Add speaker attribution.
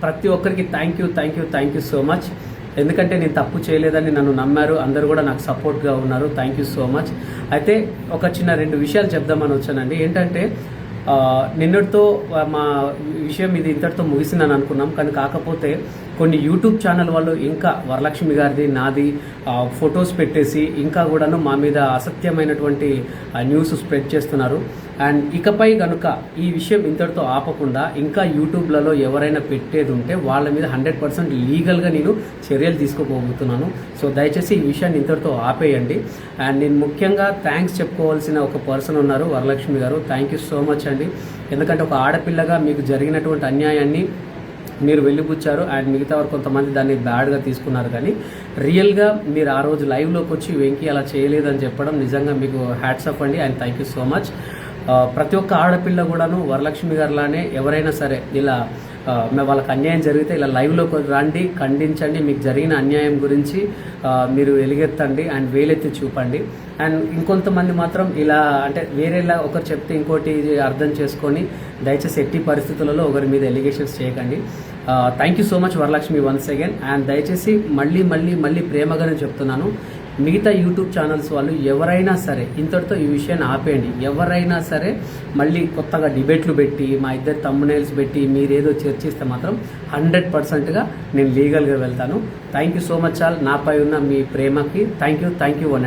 Speaker 1: ప్రతి ఒక్కరికి thank you so much. ఎందుకంటే నేను తప్పు చేయలేదని నన్ను నమ్మారు, అందరూ కూడా నాకు సపోర్ట్గా ఉన్నారు. Thank you so much. అయితే ఒక చిన్న 2 విషయాలు చెప్దామని వచ్చానండి. ఏంటంటే నిన్నటితో మా విషయం ఇది ఇంతటితో ముగిసిందని అనుకున్నాం, కానీ కాకపోతే కొన్ని యూట్యూబ్ ఛానల్ వాళ్ళు ఇంకా వరలక్ష్మి గారిది నాది ఫొటోస్ పెట్టేసి ఇంకా కూడాను మా మీద అసత్యమైనటువంటి న్యూస్ స్ప్రెడ్ చేస్తున్నారు. అండ్ ఇకపై కనుక ఈ విషయం ఇంతటితో ఆపకుండా ఇంకా యూట్యూబ్లలో ఎవరైనా పెట్టేది ఉంటే వాళ్ళ మీద 100% లీగల్గా నేను చర్యలు తీసుకోబోతున్నాను. సో దయచేసి ఈ విషయాన్ని ఇంతటితో ఆపేయండి. అండ్ నేను ముఖ్యంగా థ్యాంక్స్ చెప్పుకోవాల్సిన ఒక పర్సన్ ఉన్నారు, వరలక్ష్మి గారు. థ్యాంక్ యూ సో మచ్ అండి. ఎందుకంటే ఒక ఆడపిల్లగా మీకు జరిగినటువంటి అన్యాయాన్ని మీరు వెళ్ళిపుచ్చారు అండ్ మిగతా వారు కొంతమంది దాన్ని బ్యాడ్గా తీసుకున్నారు, కానీ రియల్గా మీరు ఆ రోజు లైవ్లోకి వచ్చి వెంకీ అలా చేయలేదని చెప్పడం నిజంగా మీకు హ్యాట్స్ ఆఫ్ అండి. And thank you so much. ప్రతి ఒక్క ఆడపిల్ల కూడాను వరలక్ష్మి గారిలానే ఎవరైనా సరే ఇలా వాళ్ళకి అన్యాయం జరిగితే ఇలా లైవ్లోకి రండి, ఖండించండి, మీకు జరిగిన అన్యాయం గురించి మీరు ఎలుగెత్తండి అండ్ వేలెత్తి చూపండి. అండ్ ఇంకొంతమంది మాత్రం ఇలా అంటే వేరేలా ఒకరు చెప్తే ఇంకోటి అర్థం చేసుకొని దయచేసి ఎట్టి పరిస్థితులలో ఒకరి మీద ఎలిగేషన్స్ చేయకండి. Thank you so much Varalakshmi once again. And దయచేసి మళ్ళీ ప్రేమగానే చెప్తున్నాను, మిగతా యూట్యూబ్ ఛానల్స్ వాళ్ళు ఎవరైనా సరే ఇంతటితో ఈ విషయాన్ని ఆపేయండి. ఎవరైనా సరే మళ్ళీ కొత్తగా డిబేట్లు పెట్టి మా ఇద్దరు తమ్మునేల్స్ పెట్టి మీరేదో చర్చిస్తే మాత్రం 100%గా నేను లీగల్గా వెళ్తాను. Thank you so much all నాపై ఉన్న మీ ప్రేమకి థ్యాంక్ యూ.